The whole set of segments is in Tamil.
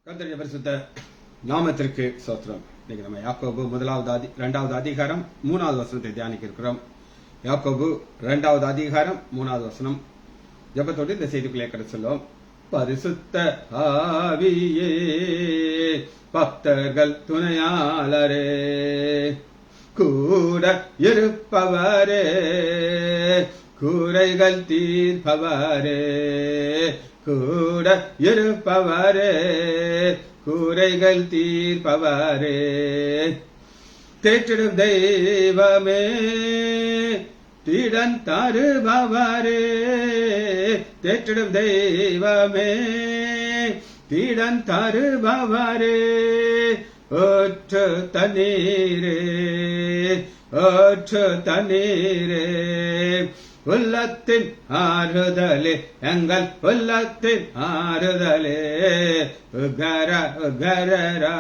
கர்த்தருடைய பரிசுத்த நாமத்திற்கு ஸ்தோத்திரம். இன்னைக்கு நம்ம யாக்கோபு இரண்டாவது அதிகாரம் 3வது வசனத்தை தியானிக்க இருக்கிறோம். யாக்கோபு 2வது அதிகாரம் 3வது வசனம். ஜெபத்தோடு இந்த செய்திக்குள்ளே கடந்து செல்லும். பரிசுத்த ஆவியே, பக்தர்கள் துணையாளரே, கூட இருப்பவரே, கூரைகள் தீர்ப்பவரே, கூட இருப்பவரே, கூரைகள் தீர்ப்பவரே, தேற்றிடும் தெய்வமே, தீடன் தருபவரே, தேற்றிடும் தெய்வமே, தீடன் தருபவரே, ஓற்று தண்ணீரே, ஓற்று தண்ணீரே, உள்ளத்தின் ஆறுதலே, எங்கள் உள்ளத்தின் ஆறுதலே, உகர உகரரா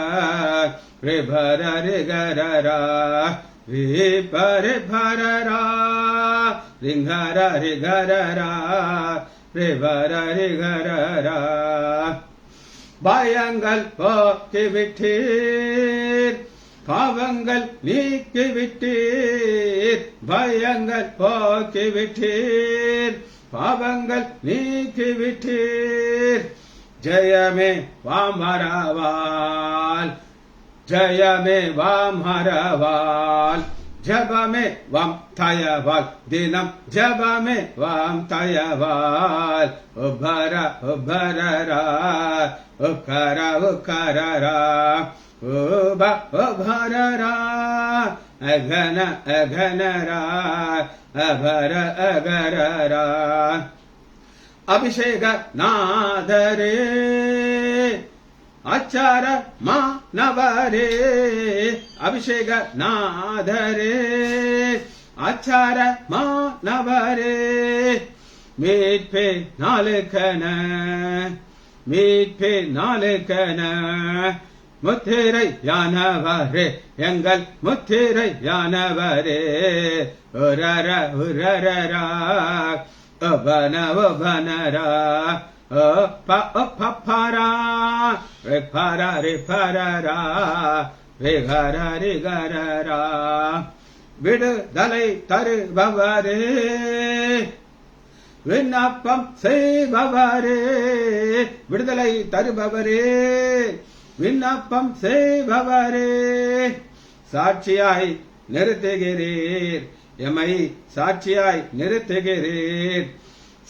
ரிபர ரிகரரா ரிபர பரரா ரிங்கர ரிகரரா ரிபர ரிகரரா. பயங்கள் போக்கிவிட்டீர், பாவங்கள் நீக்கிவிட்டீர், பயங்கள் போக்கிவிட்டீர், பாவங்கள் நீக்கிவிட்டீர். ஜெயமே வாமரவால், ஜெயமே வாமரவால், ஜபமே வாம் தயவால், தினம் ஜபமே வாம் தயவால், உபர உபரரா உக்கர உக்கரரா உப உபரரா அகன அகனரா அபர அகரரா. அபிஷேக நாதரே, ஆச்சார மானவரே, அபிஷேக நாதரே, ஆச்சார மானவரே, மீட்பே நாளுக்கன, மீட்பே நாளுக்கன, முத்திரை யானவரே, எங்கள் முத்திரை யானவரே, உரர உரரரா உபன உபனரா பரா ரிபர ரிபரரா ரிகர ரிகரரா. விடுதலை தருபவரே, விண்ணப்பம் செய்பவரே, விடுதலை தருபவரே, விண்ணப்பம் செய்பவரே, சாட்சியாய் நிறுத்துகிறீர், எமை சாட்சியாய் நிறுத்துகிறீர்,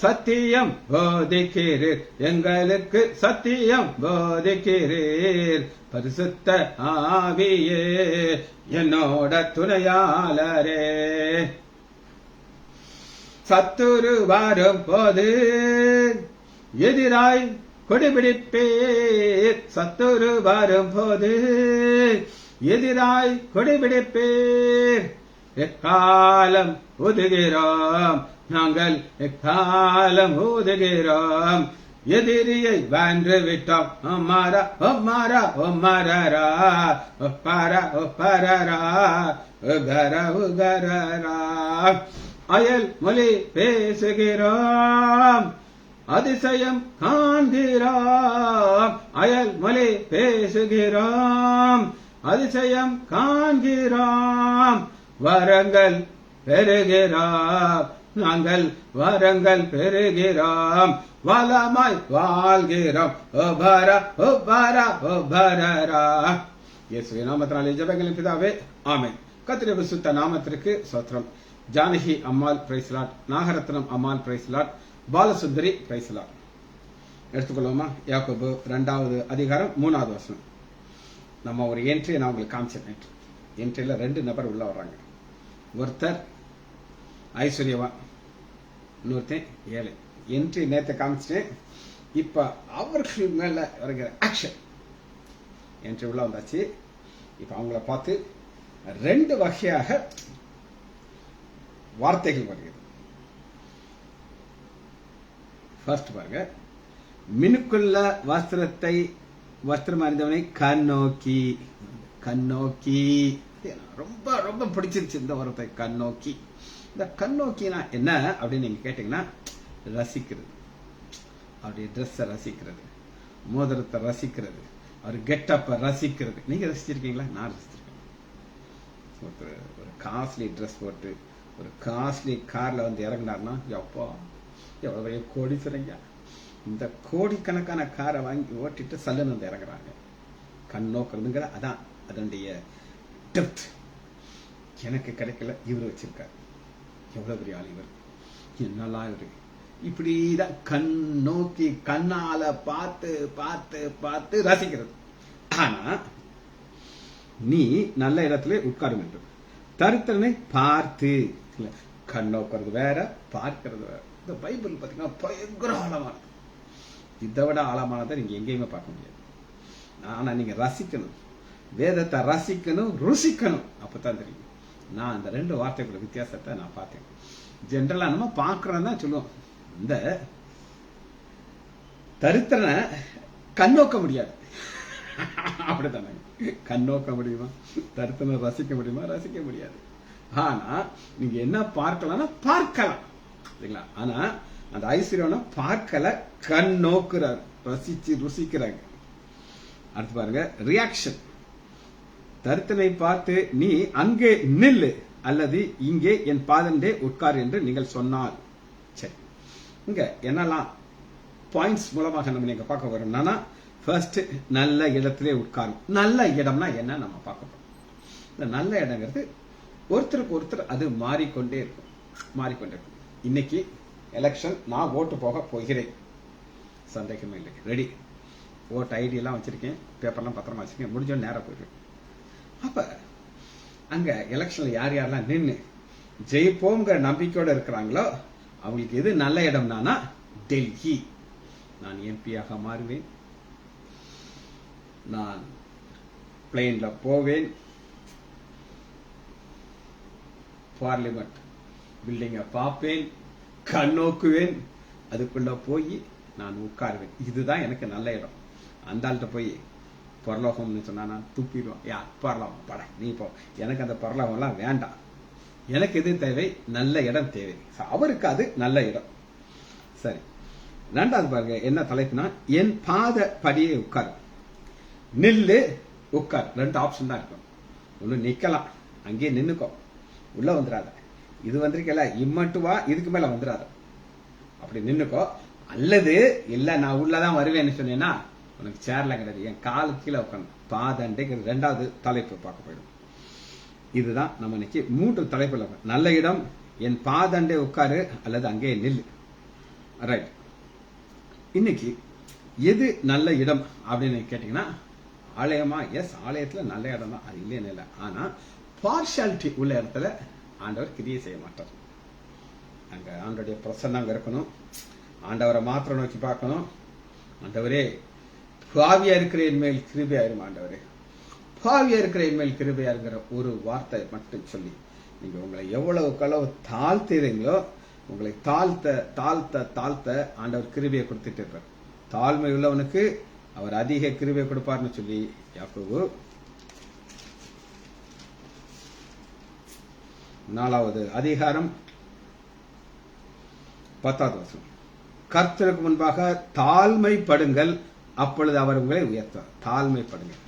சத்தியம் போதிக்கிறீர், எங்களுக்கு சத்தியம் போதிக்கிறீர். பரிசுத்த ஆவியே, என்னோட துணையாளரே, சத்துரு வரும் போது எதிராய் கொடிபிடிப்பீர், சத்துரு வரும் போது எதிராய் கொடிபிடிப்பீர். எக்காலம் ஊதுகிறோம், நாங்கள் எக்காலம் ஊதுகிறோம், எதிரியை வென்று விட்டோம். ஒம்மாரா ஒம்மாரா ஒம்மரரா ஒப்பர ஒப்பரரா உகர உகரரா. அயல் மொழி பேசுகிறோம், அதிசயம் காண்கிறோம், அயல் மொழி பேசுகிறோம், அதிசயம் காண்கிறோம். வரங்கள் பெறுகிறோம், நாங்கள் வரங்கள் பெறுகிறோம், வளமாய் வாழ்கிறோம். உபர உபர உபரரா. இயேசுவின் நாமத்தினாலே ஜெபங்களின் பிதாவே, ஆமென். கர்த்தருடைய பரிசுத்த நாமத்திற்கு ஸ்தோத்திரம். Janaki Ammal praise Lord, Nagarathnam Ammal praise Lord, Balasundari praise Lord. எடுத்துக்கொள்வோமா? யாக்கோபு 2வது அதிகாரம் 3வது வசனம். நம்ம ஒரு என்ட்ரியை நான் உங்களுக்கு காமிச்சேன். என்ட்ரியில 2 நபர் உள்ள வர்றாங்க. ஒருத்தர் ஐஸ்வர்யவான், இன்னொருத்தன் ஏழை. என்ட்ரி நேரத்தை காமிச்சிட்டேன். இப்ப அவர்கள் மேல வருகிற ஆக்ஷன். என்ட்ரி உள்ள வந்தாச்சு. இப்ப அவங்கள பார்த்து 2 வகையாக வார்த்தைகள் வருகிறது. ஃபர்ஸ்ட் பாருங்க, மினுக்குள்ள வஸ்திரம் அறிந்தவனை கண்ணோக்கி, கண்ணோக்கி ரொம்ப ரொம்ப பிடிச்சிருச்சு இந்த வார்த்தை, கண்ணோக்கி. இந்த கண்ணோக்கினா என்ன அப்படின்னு நீங்க கேட்டீங்கன்னா, ரசிக்கிறது, அவருடைய ட்ரெஸ்ஸை ரசிக்கிறது, மோதிரத்தை ரசிக்கிறது, அவர் கெட்டப்ப ரசிக்கிறது. நீங்க ரசிச்சிருக்கீங்களா? நான் ரசிச்சிருக்கேன். ஒரு காஸ்ட்லி ட்ரெஸ் போட்டு ஒரு காஸ்ட்லி கார்ல வந்து இறங்கினார்னா, எப்பா எவ்வளவு பெரிய கோடீஸ்வரங்க, இந்த கோடிக்கணக்கான காரை வாங்கி ஓட்டிட்டு சல்லுன்னு வந்து இறங்குறாங்க. கண் நோக்கிறதுங்கிற அதான் அதனுடைய டெப்த். எனக்கு கிடைக்கல, இவர் வச்சிருக்காரு. எவ்வளவு பெரிய ஆள் இவர், என்னெல்லாம் இவரு இப்படிதான் கண் நோக்கி கண்ணால பார்த்து பார்த்து பார்த்து ரசிக்கிறது. ஆனா நீ நல்ல இடத்துல உட்காரும் என்று தரித்திரனை பார்த்து. கண் நோக்கிறது வேற, பார்க்கிறது வேற. இந்த பைபிள் பாத்தீங்கன்னா பயங்கர ஆழமானது. இதை விட ஆழமானதை நீங்க எங்கேயுமே பார்க்க முடியாது. ஆனா நீங்க ரசிக்கணும், வேதத்தை ரசிக்கணும், ருசிக்கணும், அப்பதான் தெரியும். நான் அந்த ரெண்டு வார்த்தைகளோட வித்தியாசத்தை நான் பார்த்தேன். ஜென்ரலா நம்ம பார்க்கறோம் தான் சொல்லுவோம். இந்த தரித்திரனை கண்ணோக்க முடியாது. அப்படித்தானே, கண்ணோக்க முடியுமா? தரித்திரனை ரசிக்க முடியுமா? ரசிக்க முடியாது. ஆனா நீங்க என்ன பார்க்கலாம்னா பார்க்கலாம், சரிங்களா? ஆனா அந்த ஐஸ்வர்யனை பார்க்கல, கண் நோக்குறார், ரசிச்சு ருசிக்கிறாங்க. அடுத்து பாருங்க, ரியாக்ஷன். தரித்திரனை பார்த்து நீ அங்கே நில்லு அல்லது இங்கே என் பாதண்டே உட்கார் என்று நீங்கள் சொன்னால். சரி, இங்க என்னெல்லாம் பாயிண்ட்ஸ் மூலமாக நம்ம நீங்க பார்க்க வரோம்னா, ஃபர்ஸ்ட் நல்ல இடத்திலே உட்காரும். நல்ல இடம்னா என்ன நம்ம பார்க்க போறோம். இந்த நல்ல இடங்கிறது ஒருத்தருக்கு ஒருத்தர் அது மாறிக்கொண்டே இருக்கும், மாறிக்கொண்டே இருக்கும். இன்னைக்கு எலெக்ஷன், நான் ஓட்டு போக போகிறேன், சந்தேகமே இல்லை. ரெடி, ஓட்டு ஐடி எல்லாம் வச்சிருக்கேன், பேப்பர்லாம் பத்திரமா வச்சிருக்கேன், முடிஞ்ச நேரம் போயிருக்கேன். அப்ப அங்க எலெக்ஷன்ல யார் யாரெல்லாம் நின்று ஜெயிப்போங்கிற நம்பிக்கையோட இருக்கிறாங்களோ அவங்களுக்கு எது நல்ல இடம்னா டெல்லி. நான் எம்பியாக மாறுவேன், நான் பிளேன்ல போவேன், பார்லிமெண்ட் பில்டிங்க பார்ப்பேன், கண்ணோக்குவேன், அதுக்குள்ள போய் நான் உட்காருவேன். இதுதான் எனக்கு நல்ல இடம். அந்த ஆள்கிட்ட போய் பரலோகம்னு சொன்னா நான் துப்பிடுவோம். யார் பரலோகம் பட, நீ போ, எனக்கு அந்த பரலோகம் எல்லாம் வேண்டாம். எனக்கு எது தேவை? நல்ல இடம் தேவை. அவருக்கு அது நல்ல இடம். சரி, ரெண்டாவது பாருங்க என்ன தலைப்புனா, என் பாத படியே உட்கார். நில்லு, உட்கார். ரெண்டு ஆப்ஷன் தான் இருக்கும். ஒண்ணு நிக்கலாம், அங்கேயே நின்னுக்கோ, உள்ள வந்துடாத. இது வந்திருக்கல, இம்மட்டு வா, இதுக்கு மேல வந்துடாத, அப்படி நின்னுக்கோ. அல்லது இல்ல நான் உள்ளதான் வருவேன்னு சொன்னேன்னா உனக்கு சேர்ல கிடையாது, என் காலு கீழே உட்காந்து பாதண்டைக்கு ரெண்டாவது தலைப்பு பார்க்க போயிடும். இதுதான் நம்ம இன்னைக்கு மூன்று தலைப்புல. நல்ல இடம், என் பாதண்டே உட்காரு, அல்லது அங்கே நில்லு. ரைட், இன்னைக்கு எது நல்ல இடம் அப்படின்னு கேட்டீங்கன்னா, ஆலயமா? எஸ், ஆலயத்துல நல்ல இடம் தான், அது இல்லைன்னு இல்லை. ஆனா பார்ஷாலிட்டி உள்ள இடத்துல ஆண்டவர் கிரியை செய்ய மாட்டார். அங்க ஆண்டவருடைய பிரசன்னம் அங்க இருக்கணும், ஆண்டவரை மாத்திரம் நோக்கி பார்க்கணும். ஆண்டவரே பாவியா இருக்கிற என் மேல் கிருபையாயிரும், ஆண்டவரே பாவியா இருக்கிற என் மேல் கிருபையாருங்கிற ஒரு வார்த்தை மட்டும் சொல்லி நீங்க உங்களை எவ்வளவு களவு தாழ்த்துறீங்களோ, உங்களை தாழ்த்த தாழ்த்த தாழ்த்த ஆண்டவர் கிருபையை கொடுத்துட்டு இருப்பார். தாழ்மை உள்ளவனுக்கு அவர் அதிக கிருபை கொடுப்பார்னு சொல்லி யாக்கோபு 4வது அதிகாரம் 10வது வசனம். கர்த்தருக்கு முன்பாக தாழ்மைப்படுங்கள், அப்பொழுது அவர் உங்களை உயர்த்துவார். தாழ்மைப்படுங்கள்.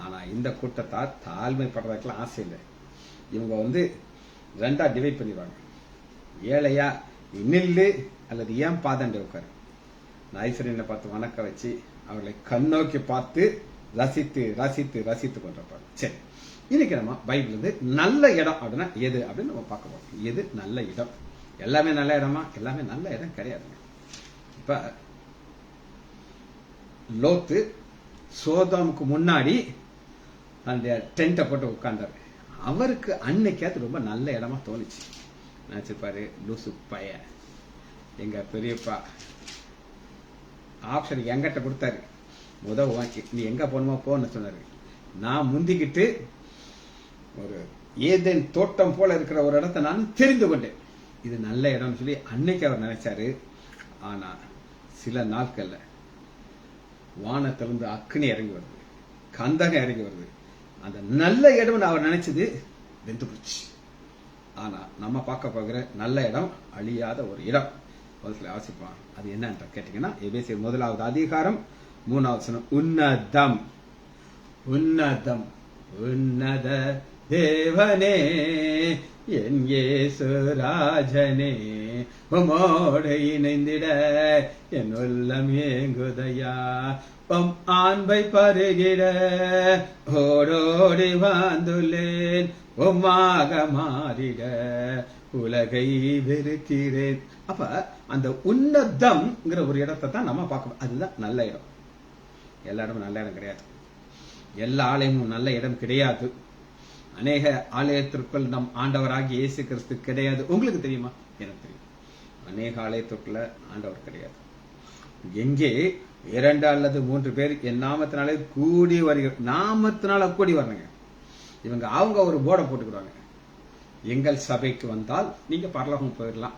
ஆனா இந்த கூட்டத்தார் தாழ்மைப்படுறதுக்கெல்லாம் ஆசை இல்லை. இவங்க ரெண்டா டிவைட் பண்ணிடுவாங்க. ஏழையா நில்லு, அல்லது ஏன் பாதண்டை உட்காரு. ஐஸ்வர்யனை பார்த்து வணக்க வச்சு அவர்களை கண்ணோக்கி பார்த்து ரசித்து ரசித்து ரசித்து கொண்டிருப்பாங்க. சரி, இன்னைக்கு நம்ம பைபிள் நல்ல இடம் அப்படின்னா எது அப்படின்னு நம்ம பார்க்க போறோம். எது நல்ல இடம்? எல்லாமே நல்ல இடமா? எல்லாமே நல்ல இடம் கிடையாதுங்க. இப்ப லோத்து சோதோமுக்கு முன்னாடி அந்த டென்ட்டை போட்டு உட்கார்ந்தாரு. அவருக்கு அன்னைக்கு அது ரொம்ப நல்ல இடமா தோணுச்சு. நினைச்சுப்பாரு, லூசு பைய, எங்க பெரியப்பா ஆப்ஷன் எங்கிட்ட கொடுத்தாரு, நீ எங்க போகணுமோ போன்னு சொன்னாரு. நான் முந்திக்கிட்டு ஒரு ஏதேன் தோட்டம் போல இருக்கிற ஒரு இடத்தை நான் தெரிந்து கொண்டேன், இது நல்ல இடம்னு சொல்லி அன்னைக்கு அவர் நினைச்சாரு. ஆனா சில நாட்கள்ல வானத்திலிருந்து அக்னி இறங்கி வருது, கந்தகம் இறங்கி வருது. அந்த நல்ல இடம்னு அவர் நினைச்சது வெந்து போச்சு. ஆனா நம்ம பார்க்க போகிற நல்ல இடம் அழியாத ஒரு இடம். வாசிப்பான், அது என்னன்ற கேட்டீங்கன்னா, எபேசியர் 1வது அதிகாரம் 3வது வசனம். உன்னதம் உன்னதம் உன்னத தேவனே என் இயேசு ராஜனே உமோடு இணைந்திட என் உள்ளம் ஏங்குதையா உம் ஆண்பை பருகிட ஓடோடி வாழ்ந்துள்ளேன் உம்மாக மாறிட உலகை வெறுக்கிறேன். அப்ப அந்த உன்னதம்ங்கிற ஒரு இடத்தை தான் நம்ம பார்க்கணும். அதுதான் நல்ல இடம். எல்லா இடமும் நல்ல இடம் கிடையாது. எல்லா ஆலயமும் நல்ல இடம் கிடையாது. அநேக ஆலயத்திற்குள் நம் ஆண்டவராகிய இயேசு கிறிஸ்து கிடையாது. உங்களுக்கு தெரியுமா? எனக்கு தெரியும். அநேக ஆலயத்திற்குள்ள ஆண்டவர் கிடையாது. எங்கே 2 அல்லது 3 பேர் என் நாமத்தினாலே கூடி வருகிற, நாமத்தினால கூடி வரணுங்க. இவங்க அவங்க ஒரு போர்டை போட்டுக்கிறாங்க, எங்கள் சபைக்கு வந்தால் நீங்க பரலோகம் போயிடலாம்.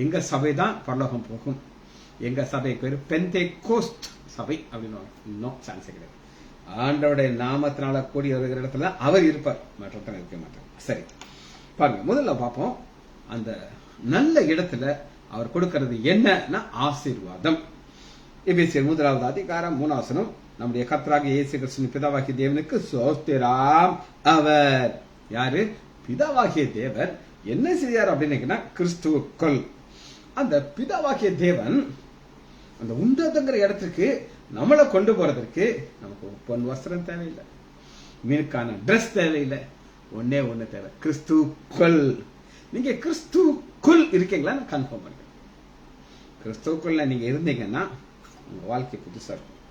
எங்க சபை தான் பரலோகம் போகும். எங்க சபை பேரு பெந்தேகோஸ்த் சபை அப்படின்னு. இன்னும் சான்ஸ் கிடையாது. ஆண்டவருடைய நாமத்தினால கூடி வருகிற இடத்துல அவர் இருப்பார், மற்றவங்க இருக்க மாட்டார். சரி பாருங்க, முதல்ல பார்ப்போம். அந்த நல்ல இடத்துல அவர் கொடுக்கிறது என்னன்னா ஆசீர்வாதம். எபேசியர் 1வது அதிகாரம் 3 வசனம். நம்முடைய கர்த்தராகிய இயேசு கிறிஸ்துவின் பிதாவாகிய தேவனுக்கு ஸ்தோத்திரம். அவர் யாரு? பிதாவாகிய தேவர் என்ன செய்யார் அப்படின்னு கிறிஸ்துவுக்குள். அந்த பிதாவாகிய தேவன் அந்த உன்னதங்கிற இடத்துக்கு நம்மளை கொண்டு போறதற்கு நமக்கு பொன் வஸ்திரம் தேவையில்லை, மீனுக்கான ட்ரெஸ் தேவையில்லை. ஒன்னே ஒண்ணு தேவை, கிறிஸ்துவுக்குள். நீங்க கிறிஸ்துவுக்குள் இருக்கீங்களா? கன்ஃபார்ம் பண்ணுங்க. கிறிஸ்துவுக்குள்ள நீங்க இருந்தீங்கன்னா உங்க வாழ்க்கை புதுசா இருக்கும்.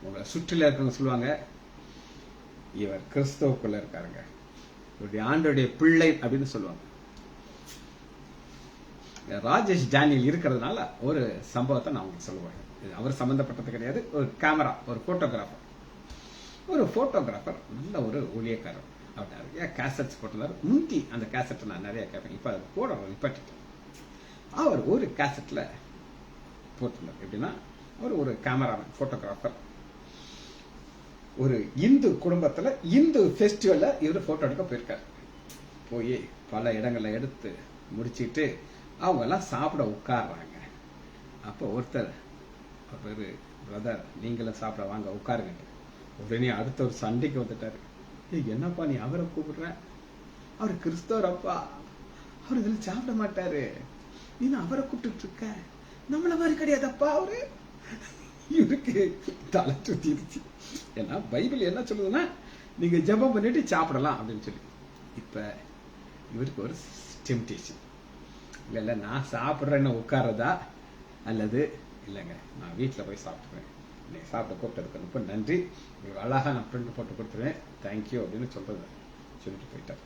உங்களை சுற்றில இருக்கவங்க சொல்லுவாங்க, இவர் கிறிஸ்துவுக்குள்ள இருக்காருங்க, இவருடைய ஆண்டோடைய பிள்ளை அப்படின்னு சொல்லுவாங்க. ராஜேஷ் டேனியல் இருக்கிறதுனால ஒரு சம்பவத்தை நான் உங்களுக்கு சொல்லுவேன். அவர் சம்பந்தப்பட்டது கிடையாது. ஒரு கேமரா, ஒரு போட்டோகிராஃபர் நல்ல ஒரு ஊழியக்காரர். அவர் நிறைய கேசட்ஸ் போட்டிருந்தார். முந்தி அந்த கேசட்டை நான் நிறைய கேட்பேன். இப்ப அது போட நிப்பாட்டிட்டேன். அவர் ஒரு கேசட்ல போட்டிருந்தார். எப்படின்னா, அவர் ஒரு கேமராமேன், போட்டோகிராஃபர். ஒரு இந்து குடும்பத்துல இந்து ஃபெஸ்டிவல்ல இவர் போட்டோ எடுக்க போயிருக்காரு. போய் பல இடங்கள்ல எடுத்து முடிச்சிட்டு அவங்க எல்லாம் சாப்பிட உட்கார்றாங்க. அப்போ ஒருத்தர், பேரு பிரதர், நீங்களும் சாப்பிட வாங்க உட்காருங்க. உடனே அடுத்த ஒரு சண்டைக்கு வந்துட்டாரு. என்னப்பா நீ அவரை கூப்பிடுற? அவர் கிறிஸ்தவர் அப்பா, அவர் இதுல சாப்பிட மாட்டாரு, நீ அவரை கூப்பிட்டு இருக்க, நம்மள மாதிரி கிடையாதப்பா அவரு. இவருக்கு தலை சுத்திருச்சு. ஏன்னா பைபிள் என்ன சொல்லுதுன்னா, நீங்க ஜெபம் பண்ணிட்டு சாப்பிடலாம் அப்படின்னு சொல்லி. இப்ப இவருக்கு ஒரு டெம்டேஷன். இல்ல நான் சாப்பிடுறேன்னு உட்காரதா, அல்லது இல்லைங்க நான் வீட்டில் போய் சாப்பிட்டுறேன், இன்னைக்கு சாப்பிட கூப்பிட்டதுக்கு ரொம்ப நன்றி, அழகா நான் பிரிண்ட் போட்டு கொடுத்துருவேன், தேங்க்யூ அப்படின்னு சொல்லிட்டு போயிட்டார்.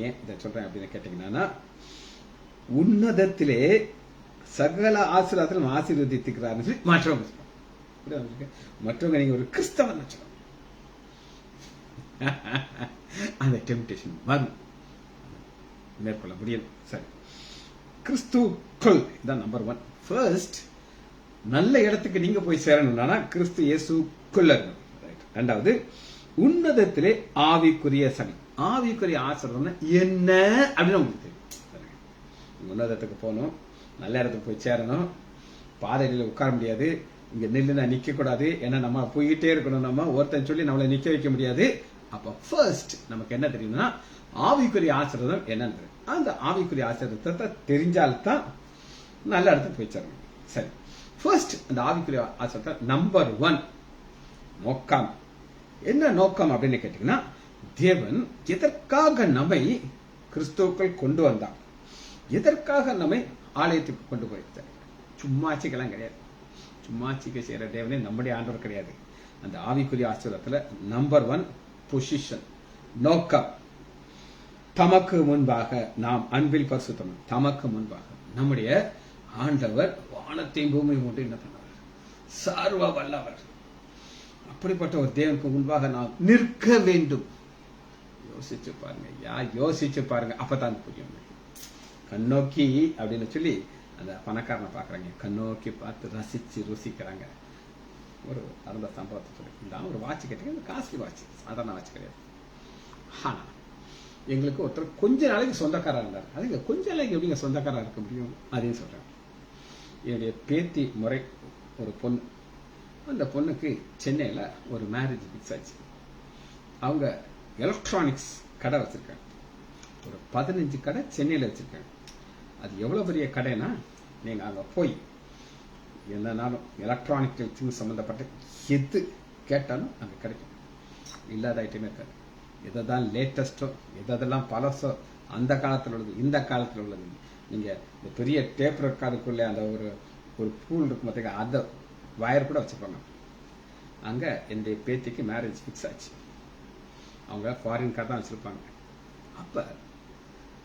ஏன் இதை சொல்றேன் அப்படின்னு கேட்டீங்கன்னா, உன்னதத்திலே சகல ஆசீர்வாதத்திலும் ஆசீர்வதித்துக்கிறாருன்னு சொல்லி மற்றவங்க நீங்க ஒரு கிறிஸ்தவன் சொல்லணும். அந்த டெம்டேஷன் வரும், மேற்கொள்ள முடியும். சரி, கிறிஸ்துக்குள் தான் நம்பர் 1. ஃபர்ஸ்ட், நல்ல இடத்துக்கு நீங்க போய் சேரணும்னா கிறிஸ்து இயேசுக்குள்ள இருக்கணும். 2வது, உன்னதத்திலே ஆவிக்குரிய சபை. ஆவிக்குரிய ஆசீர்வாதம் என்ன அப்படின்னு உங்களுக்கு தெரியும். உன்னதத்துக்கு போகணும், நல்ல இடத்துக்கு போய் சேரணும். பாதையில உட்கார முடியாது, இங்க நில்லுனா நிக்க கூடாது, ஏன்னா நம்ம போயிட்டே இருக்கணும். நம்ம ஒருத்தன் சொல்லி நம்மளை நிக்க வைக்க முடியாது. அப்ப ஃபர்ஸ்ட் நமக்கு என்ன தெரியும்னா, ஆவிக்குரிய ஆசீர்வாதம் என்னன்னு. அந்த ஆவிக்குரிய ஆசீர்வாதத்தை தெரிஞ்சால்தான் நல்ல இடத்துக்கு போய் சேரணும். சரி, ஃபர்ஸ்ட் அந்த ஆவிக்குரிய ஆசீர்வாதம் நம்பர் 1 நோக்கம். என்ன நோக்கம் அப்படின்னு கேட்டீங்கன்னா, தேவன் எதற்காக நம்மை கிறிஸ்துவுக்குள் கொண்டு வந்தார், எதற்காக நம்மை ஆலயத்துக்கு கொண்டு போயிருந்தார். சும்மாச்சிக்கெல்லாம் கிடையாது. சும்மாச்சிக்க செய்யற தேவனே நம்முடைய ஆண்டவர் கிடையாது. அந்த ஆவிக்குரிய ஆசீர்வாதத்துல நம்பர் 1 பொசிஷன், நோக்கம். தமக்கு முன்பாக நாம் அன்பில் பரிசுத்தம். தமக்கு முன்பாக நம்முடைய ஆண்டவர் வானத்தையும் பூமியும் மட்டும் என்ன பண்ணவர், சர்வ வல்லவர். அப்படிப்பட்ட ஒரு தேவனுக்கு முன்பாக நாம் நிற்க வேண்டும். யோசிச்சு பாருங்க, யோசிச்சு பாருங்க, அப்பதான் புரியும். கண்ணோக்கி அப்படின்னு சொல்லி அந்த பணக்காரனை பாக்குறாங்க, கண்ணோக்கி பார்த்து ரசிச்சு ருசிக்கிறாங்க. ஒரு அந்த சம்பவத்தை சொல்லி, இந்த ஒரு வாட்ச் கேட்டீங்க, இந்த காஸ்ட்லி வாட்ச், சாதாரண வாட்ச் கிடையாது. ஆனா எங்களுக்கு ஒருத்தர் கொஞ்ச நாளைக்கு சொந்தக்காரா இருந்தார். அது கொஞ்ச நாளைக்கு எப்படிங்க சொந்தக்காரா இருக்க முடியும்? அதையும் சொல்றேன். என்னுடைய பேத்தி முறை ஒரு பொண்ணு அந்த பொண்ணுக்கு சென்னையில ஒரு மேரேஜ் ஃபிக்ஸ் ஆச்சு. அவங்க எலக்ட்ரானிக்ஸ் கடை வச்சிருக்காங்க. ஒரு 15 கடை சென்னையில வச்சிருக்காங்க. அது எவ்வளவு பெரிய கடைனா, நீங்க அங்க போய் என்னன்னாலும் எலக்ட்ரானிக் திங்ஸ் சம்பந்தப்பட்ட எது கேட்டாலும் அங்க கிடைக்கும். இல்லாத ஐட்டமே இருக்காது. எதான் லேட்டஸ்டோ, எதெல்லாம் பழசோ, அந்த காலத்தில் உள்ளது, இந்த காலத்தில் உள்ளது. நீங்க இந்த பெரிய டேப் ரெக்கார்டுக்குள்ள அந்த ஒரு பூல் இருக்கும் பார்த்தீங்க, அந்த வயர் கூட வச்சுப்பாங்க. அங்க என்னுடைய பேத்திக்கு மேரேஜ் ஃபிக்ஸ் ஆச்சு. அவங்க ஃபாரின் கார்டு தான் வச்சிருப்பாங்க. அப்ப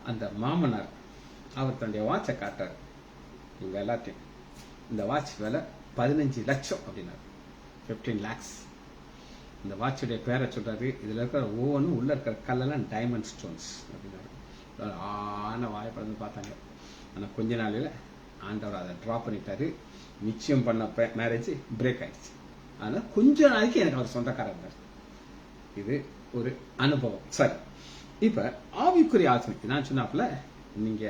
அந்த மாமனார் அவர் தன்னுடைய வாட்சை காட்டார். இவங்க எல்லாத்தையும் இந்த வாட்ச் விலை 15 லட்சம் அப்படின்னாரு. 15 lakhs. இந்த வாட்சுடைய பேரை சொல்றாரு. இதுல இருக்கிற ஒவ்வொன்றும் உள்ள இருக்கிற கல்லெல்லாம் டைமண்ட் ஸ்டோன்ஸ் அப்படின்னாரு. ஆன வாய்ப்பு பார்த்தாங்க. ஆனா கொஞ்ச நாளில் ஆண்டவர் அதை ட்ராப் பண்ணிட்டாரு. நிச்சயம் பண்ண மேரேஜ் பிரேக் ஆயிடுச்சு. ஆனா கொஞ்ச நாளைக்கு எனக்கு அவர் சொந்தக்காரர் இருந்தார். இது ஒரு அனுபவம். சரி, இப்ப ஆவிக்குரிய ஆசனை நான் சொன்னாப்புல, நீங்க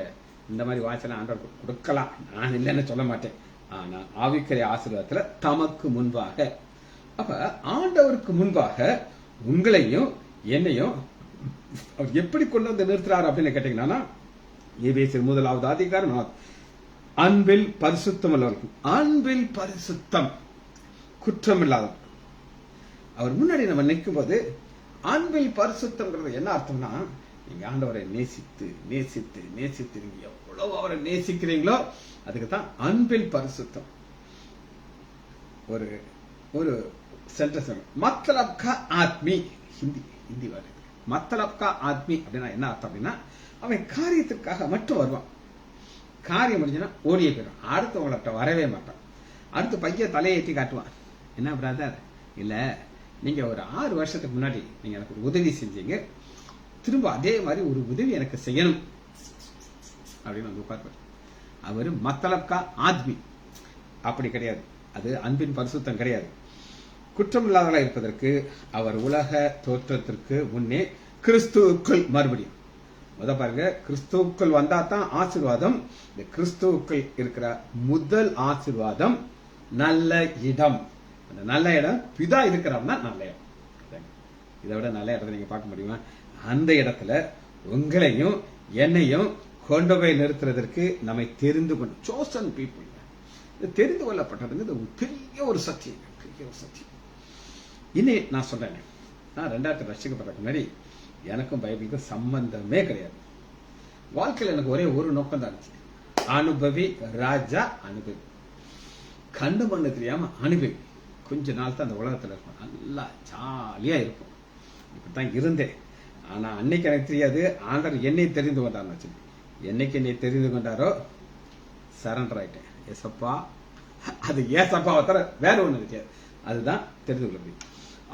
இந்த மாதிரி வாய்ச்செல்லாம் ஆண்டவர் கொடுக்கலாம், நான் இல்லைன்னு சொல்ல மாட்டேன். ஆனா ஆவிக்குரிய ஆசீர்வாதத்துல தமக்கு முன்பாக, அப்ப ஆண்டவருக்கு முன்பாக உங்களையும் என்னையும் அவர் எப்படி கொண்டு வந்து நிறுத்துறாரு அப்படின்னு கேட்டீங்கன்னா, எபேசியர் 1வது அதிகாரம் அன்பில் பரிசுத்தம் உள்ளவர்கள், அன்பில் பரிசுத்தம் குற்றம் இல்லாதவர்கள். அவர் முன்னாடி நம்ம நிற்கும் போது அன்பில் பரிசுத்தம்ங்கிறது என்ன அர்த்தம்னா, நீங்க ஆண்டவரை நேசித்து நேசித்து நேசித்து நீங்க எவ்வளவு அவரை நேசிக்கிறீங்களோ அதுக்கு தான் அன்பில் பரிசுத்தம். ஒரு ஒரு சென்டென்ஸ், மத்தலப் கா ஆத்மி, ஹிந்தி வருது. மத்தலப் கா ஆத்மி அப்படின்னா என்ன அர்த்தம் அப்படின்னா, அவன் காரியத்துக்காக மட்டும் வருவான். காரியம் முடிஞ்சுன்னா ஓடியே போயிடும். அடுத்தவங்கள்ட்ட வரவே மாட்டான். அடுத்து பையன் தலையை ஏற்றி காட்டுவான். என்ன பிரதர், இல்ல நீங்க ஒரு 6 வருஷத்துக்கு முன்னாடி நீங்க எனக்கு ஒரு உதவி செஞ்சீங்க, திரும்ப அதே மாதிரி ஒரு உதவி எனக்கு செய்யணும் அப்படின்னு வந்து உட்கார்ப்பார். அவரு மத்தலப் கா ஆத்மி அப்படி கிடையாது. அது அன்பின் பரிசுத்தம் கிடையாது. குற்றமில்லாதவர்களாக இருப்பதற்கு அவர் உலக தோற்றத்திற்கு முன்னே கிறிஸ்துவுக்குள், மறுபடியும் பாருங்க, கிறிஸ்துவுக்குள் வந்தா தான் ஆசீர்வாதம். இந்த கிறிஸ்துவுக்குள் இருக்கிற முதல் ஆசீர்வாதம் நல்ல இடம். அந்த நல்ல இடம் பிதா இருக்கிறார்னா நல்ல இடம். இதை விட நல்ல இடத்தை நீங்க பார்க்க முடியுமா? அந்த இடத்துல உங்களையும் என்னையும் கொண்டு போய் நிறுத்துறதற்கு நம்மை தெரிந்து கொண்டு, சோசன் பீப்புள், தெரிந்து கொள்ளப்பட்டதுங்க பெரிய ஒரு சத்தியம், பெரிய ஒரு சத்தியம். இனி நான் சொல்றேன், நான் 2000 ரசிக்கப்பட்ட முன்னாடி எனக்கும் பைபிளுக்கும் சம்பந்தமே கிடையாது. வாழ்க்கையில் எனக்கு ஒரே ஒரு நோக்கம் தான் இருந்துச்சு, அனுபவி ராஜா அனுபவி. கண்ணு பண்ண தெரியாம அனுபவி. கொஞ்ச நாள் தான் அந்த உலகத்துல இருக்கும், நல்லா ஜாலியா இருக்கும். இப்படித்தான் இருந்தேன். ஆனா அன்னைக்கு எனக்கு தெரியாது ஆண்டவர் என்னை தெரிந்து கொண்டார். என்னைக்கு என்னை தெரிந்து கொண்டாரோ சரண்டர் ஆயிட்டேன். ஏசப்பா, அது ஏசப்பாவை தர வேற ஒண்ணு இருக்காது. அதுதான் தெரிந்து கொள்ள முடியும்.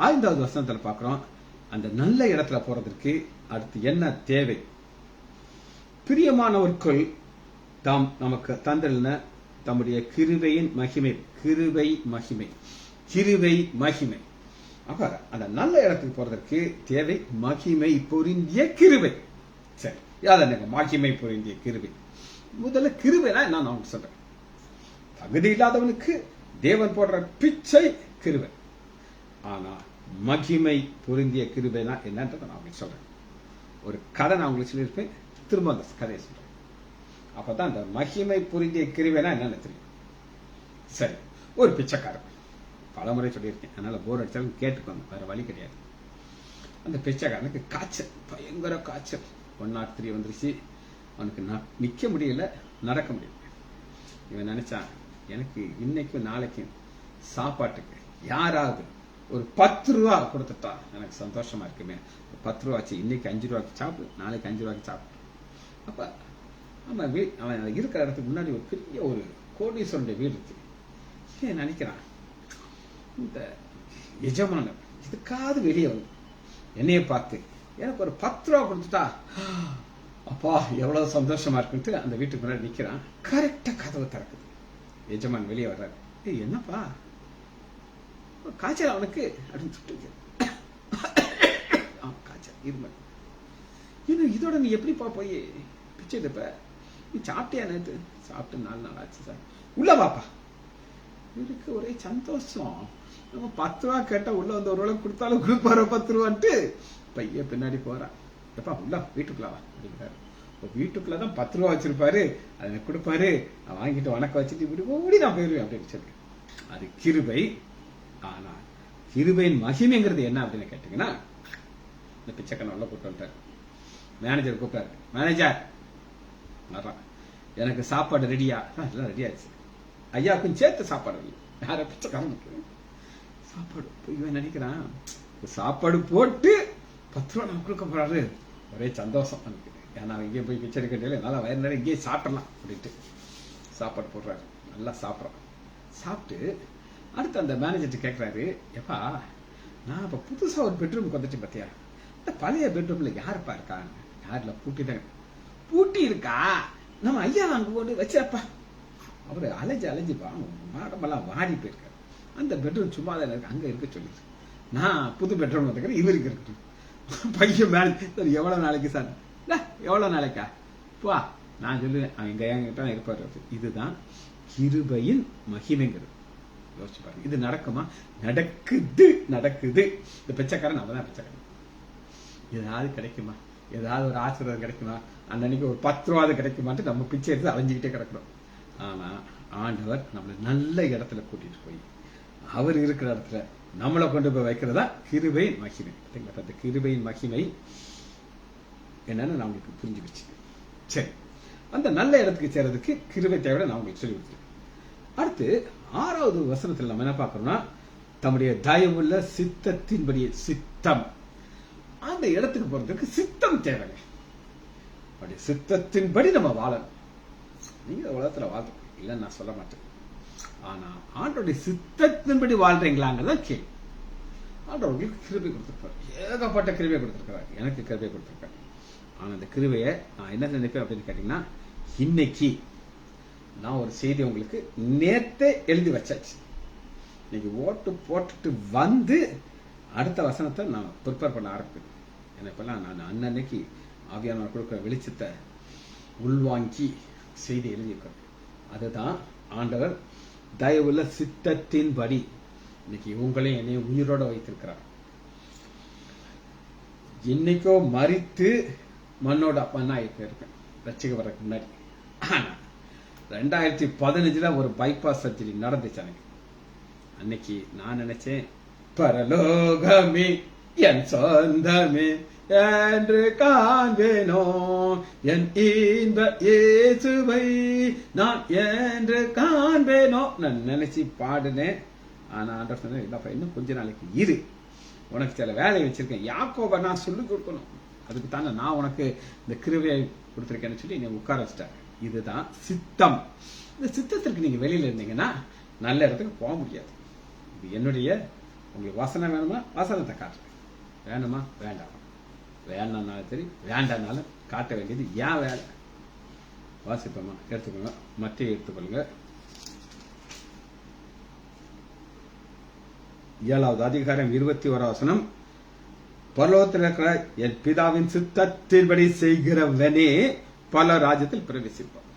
5வது வசனத்துல பாக்குறோம், அந்த நல்ல இடத்துல போறதற்கு அடுத்து என்ன தேவை? பிரியமானவர்கள் தாம் நமக்கு தந்திருந்த தம்முடைய கிருபையின் மகிமை, கிருபை மகிமை, கிருபை மகிமை. அப்ப அந்த நல்ல இடத்துக்கு போறதற்கு தேவை மகிமை பொருந்திய கிருபை. சரி, யார் மகிமை பொருந்திய கிருபை? முதல்ல கிருபைனா என்ன நான் சொல்றேன். தகுதி இல்லாதவனுக்கு தேவன் போடுற பிச்சை கிருபை. ஆனா மகிமை பொருந்திய கிருபைனா என்னன்றதை நான் உங்களுக்கு சொல்றேன். ஒரு கதை நான் உங்களுக்கு சொல்லியிருப்பேன், திரும்ப அந்த கதையை சொல்றேன். அப்பதான் அந்த மகிமை பொருந்திய கிருபைனா என்னன்னு தெரியும். சரி, ஒரு பிச்சைக்காரன், பலமுறை சொல்லியிருக்கேன், அதனால போர் அடிச்சாலும் கேட்டுக்கோங்க, வேற வழி கிடையாது. அந்த பிச்சைக்காரனுக்கு காய்ச்சல், பயங்கர காய்ச்சல், 103 வந்துருச்சு. அவனுக்கு நிக்க முடியல, நடக்க முடியல. இவன் நினைச்சான், எனக்கு இன்னைக்கும் நாளைக்கும் சாப்பாட்டுக்கு யாராவது ஒரு 10 ரூபா கொடுத்துட்டா எனக்கு சந்தோஷமா இருக்குமே. 10 ரூபாச்சு, இன்னைக்கு 5 ரூபாய்க்கு சாப்பிடு, நாளைக்கு 5 ரூபாய்க்கு சாப்பிடு. அப்ப அவன் இருக்கிற இடத்துக்கு முன்னாடி ஒரு பெரிய ஒரு கோடீஸ்வரனுடைய வீடு இருக்கு. நினைக்கிறான், இந்த எஜமானர் இதுக்காவது வெளியே வந்து என்னைய பார்த்து எனக்கு ஒரு 10 ரூபா கொடுத்துட்டா அப்பா எவ்வளவு சந்தோஷமா இருக்குன்ட்டு அந்த வீட்டுக்கு முன்னாடி நிக்கிறான். கரெக்டா கதவு திறக்குது. எஜமான் வெளியே வர்றாரு. என்னப்பா காய்ச்சல் அவனுக்கு அப்படின்னு சொல்லிட்டு காய்ச்சல் இருமல். இன்னும் இதோட நீ எப்படிப்பா போய் பிச்சை எடுப்ப? நீ சாப்பிட்டியா? நேற்று சாப்பிட்டு 4 நாள் ஆச்சு சார். உள்ள வாப்பா. இவருக்கு ஒரே சந்தோஷம். நம்ம 10 ரூபா கேட்டா உள்ள வந்து ஒரு வேளை கொடுத்தாலும் கொடுப்பாரு 10 ரூபான்ட்டு பையன் பின்னாடி போறான். எப்பா உள்ள வீட்டுக்குள்ள வா அப்படிங்கிறாரு. வீட்டுக்குள்ளதான் 10 ரூபா வச்சிருப்பாரு, அதை எனக்கு கொடுப்பாரு, நான் வாங்கிட்டு வணக்கம் வச்சுட்டு இப்படி ஓடி நான் போயிருவேன் அப்படின்னு சொல்லி. அது கிருபை. ஆனா கிருபையின் மகிமைங்கிறது என்ன அப்படின்னு கேட்டீங்கன்னா, இந்த பிச்சைக்காரன் உள்ள கூப்பிட்டு வந்துட்டாரு. மேனேஜர் கூப்பிட்டாரு. மேனேஜர் வர்றான், எனக்கு சாப்பாடு ரெடியா? எல்லாம் ரெடி ஆயிடுச்சு. ஐயாவுக்கும் சேர்த்து சாப்பாடு இல்லை. யார பிச்சைக்காரனுக்கு சாப்பாடு. இவன் நினைக்கிறான் சாப்பாடு போட்டு 10 ரூபா நம்ம கொடுக்க போறாரு. ஒரே சந்தோஷம் எனக்கு. ஏன்னா இங்கே போய் பிச்சை எடுக்கல, நல்லா வயிறு நேரம் இங்கேயே சாப்பிடலாம் அப்படின்ட்டு சாப்பாடு போடுறாரு. நல்லா சாப்பிட்றான். சாப்பிட்டு அடுத்து அந்த மேனேஜர்கிட்ட கேட்குறாரு, எப்பா நான் இப்போ புதுசாக ஒரு பெட்ரூமுக்கு வந்துட்டேன் பார்த்தியா, இந்த பழைய பெட்ரூம்ல யாருப்பா இருக்கா? யாரில் பூட்டிதான் பூட்டி இருக்கா? நம்ம ஐயா அங்கே கொண்டு வச்சப்பா. அவரு அலைஞ்சுப்பா மாடமெல்லாம் வாடி போயிருக்காரு. அந்த பெட்ரூம் சும்மா தான் இருக்கு, அங்கே இருக்க சொல்லிடு. நான் புது பெட்ரூம் வந்துக்கிறேன், இவருக்கு இருக்கட்டும். பையன் மேனேஜர் எவ்வளோ நாளைக்கு சார்? எவ்வளோ நாளைக்கா? பா நான் சொல்லுவேன், அவன் இங்கே என்கிட்ட இருப்பாரு. இதுதான் கிருபையின் மகிமைங்கிறது. யோசிச்சு பாருங்க, இது நடக்குமா? நடக்குது. இந்த பிச்சைக்காரன் நம்ம தான் பிச்சைக்காரன். ஏதாவது கிடைக்குமா? ஏதாவது ஒரு ஆசீர்வாதம் கிடைக்குமா? அன்னைக்கு ஒரு 10 ரூபாவது கிடைக்குமான்ட்டு நம்ம பிச்சை எடுத்து அலைஞ்சிக்கிட்டே கிடக்கிறோம். ஆனா ஆண்டவர் நம்மளை நல்ல இடத்துல கூட்டிட்டு போய் அவர் இருக்கிற இடத்துல நம்மளை கொண்டு போய் வைக்கிறதா கிருபையின் மகிமை. அந்த கிருபையின் மகிமை என்னன்னு நான் உங்களுக்கு புரிஞ்சுக்கிச்சு. சரி, அந்த நல்ல இடத்துக்கு சேர்றதுக்கு கிருபை தேவை நான் உங்களுக்கு சொல்லி கொடுத்தேன். அடுத்து 6வது வசனத்தில் நம்ம என்ன பார்க்கறோம்னா, தம்முடைய தயவுள்ள சித்தத்தின்படி, சித்தம், அந்த இடத்துக்கு போறதுக்கு சித்தம் தேவை. அப்படி சித்தத்தின்படி நம்ம வாழணும். நீங்க உலகத்துல வாழ்றோம் இல்லைன்னு நான் சொல்ல மாட்டேன். ஆனா ஆண்டோடைய சித்தத்தின்படி வாழ்றீங்களாங்கிறத கேள்வி. ஆண்டவர்களுக்கு கிருபை கொடுத்திருக்காரு, ஏகப்பட்ட கிருபை கொடுத்திருக்கிறார். எனக்கு கிருபை கொடுத்திருக்காரு. ஆனா அந்த கிருபையை நான் என்ன நினைப்பேன் அப்படின்னு கேட்டீங்கன்னா, இன்னைக்கு நான் ஒரு செய்தி உங்களுக்கு நேத்தே எழுதி வச்சாச்சு. இன்னைக்கு ஓட்டு போட்டுட்டு வந்து அடுத்த வசனத்தை நான் ப்ரிப்பேர் பண்ண ஆரம்பிப்பேன். என்னப்பெல்லாம் நான் அன்னன்னைக்கு ஆவியானவர் கொடுக்குற வெளிச்சத்தை உள்வாங்கி செய்தி எழுதியிருக்கிறேன். அதுதான் ஆண்டவர் தயவுள்ள சித்தத்தின்படி இன்னைக்கு உங்களையும் என்னையும் உயிரோட வைத்திருக்கிறார். இன்னைக்கோ மறித்து மண்ணோட அப்பா இருப்பேன் ரட்சிக்க வர்றதுக்கு முன்னாடி. ஆனா 2015 ஒரு பைபாஸ் சர்ஜரி நடந்துச்சு எனக்கு. அன்னைக்கு நான் நினைச்சேன், பரலோகமே என் சொந்தமே என்று காண்பேனோ, என் இன்ப இயேசுவை நான் என்று காண்பேனோ நான் நினைச்சு பாடுனேன். ஆனா ஆண்டவர் சொன்னேன், இல்லப்பா இன்னும் கொஞ்ச நாளைக்கு இரு, உனக்கு சில வேலையை வச்சிருக்கேன், யாக்கோபை நான் சொல்லிக் கொடுக்கணும், அதுக்கு தானே நான் உனக்கு இந்த கிருபையை கொடுத்துருக்கேன்னு சொல்லி நீ உட்கார வச்சிட்டாங்க. இதுதான் சித்தம். இந்த சித்தத்திற்கு நீங்க வெளியில இருந்தீங்கன்னா நல்ல இடத்துக்கு போக முடியாது. இது என்னுடைய, உங்களுக்கு வசனம் வேணுமா வசனத்தை காட்டுறேன், வேணுமா வேண்டாம், வேணாலும் சரி வேண்டாம்னாலும் காட்ட வேண்டியது ஏன் வேலை. வாசிப்போமா, எடுத்துக்கோங்க, மத்திய எடுத்துக்கொள்ளுங்க. 7வது அதிகாரம் 21 வசனம். பரலோகத்தில் இருக்கிற என் பிதாவின் சித்தத்தின்படி செய்கிறவனே பல ராஜ்யத்தில் பிரவேசிப்பான்.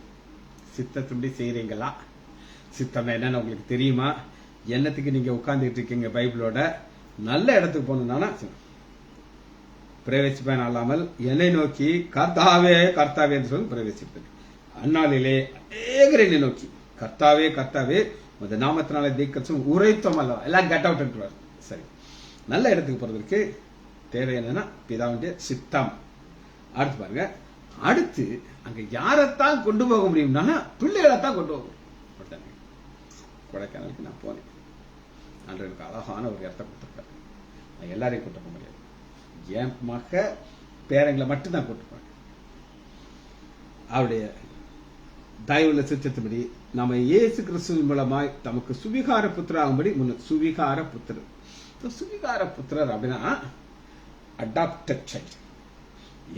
சித்தத்தின்படி செய்யறீங்களா? சித்தம் என்னன்னு உங்களுக்கு தெரியுமா? என்னத்துக்கு நீங்க உட்கார்ந்துட்டு இருக்கீங்க பைபிளோட? நல்ல இடத்துக்கு போகணும்னா பிரவேசிப்பேன் அல்லாமல் என்னை நோக்கி கர்த்தாவே கர்த்தாவே என்று சொல்லி பிரவேசிப்பேன். அந்நாளிலே அநேகர் என்னை நோக்கி கர்த்தாவே கர்த்தாவே அந்த நாமத்தினால தீர்க்கதரிசனம் உரைத்தோம் அல்லவா, எல்லாம் கட் அவுட் என்றார். சரி, நல்ல இடத்துக்கு போறதுக்கு தேவை என்னன்னா பிதாவுடைய சித்தம். அடுத்து பாருங்க, அடுத்து அங்க யாரைத்தான் கொண்டு போக முடியும்னா பிள்ளைகளைத்தான் கொண்டு போக முடியும். கொடைக்கானலுக்கு நான் போனேன். அன்று எனக்கு அழகான ஒரு இடத்த கொடுத்துருக்காரு. நான் எல்லாரையும் கூட்ட போக முடியாது, என் மக பேரங்களை மட்டும்தான் கூட்டு போனேன். அவருடைய தயவுள்ள சித்தத்தின்படி நம்ம இயேசு கிறிஸ்துவின் மூலமாய் நமக்கு சுவிகார புத்திராகும்படி சுவிகார புத்திரர். சுவிகார புத்திரர் அப்படின்னா அடாப்டட் சைல்ட்.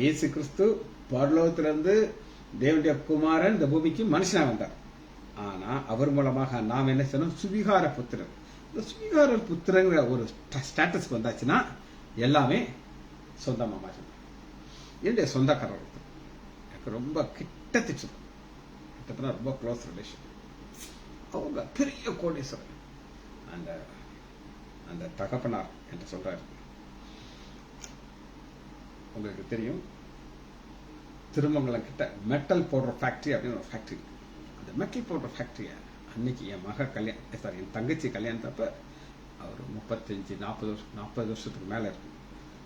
இயேசு கிறிஸ்து பரலோகத்திலிருந்து தேவனுடைய குமாரன் இந்த பூமிக்கு மனுஷனா வந்தார். ஆனா அவர் மூலமாக நாம் என்ன செய்யணும்? சுவிகார புத்திரர். இந்த சுவிகார புத்திரங்கிற ஒரு ஸ்டேட்டஸ் வந்தாச்சுன்னா எல்லாமே சொந்தமா மாற்றணும். என்னுடைய சொந்தக்காரர் எனக்கு ரொம்ப கிட்டத்தட்ட ரொம்ப க்ளோஸ் ரிலேஷன். அவங்க பெரிய கோடீஸ்வரர். அந்த அந்த தகப்பனார் என்று சொல்றாரு. உங்களுக்கு தெரியும், திருமங்கலம் கிட்ட மெட்டல் பவுடர் ஃபேக்டரி அப்படின்னு ஒரு ஃபேக்டரி. அந்த மெட்டல் பவுடர் ஃபேக்டரியை அன்னைக்கு என் தங்கச்சி கல்யாணத்தப்ப அவர் 35-40 வருஷத்துக்கு மேல இருக்கு.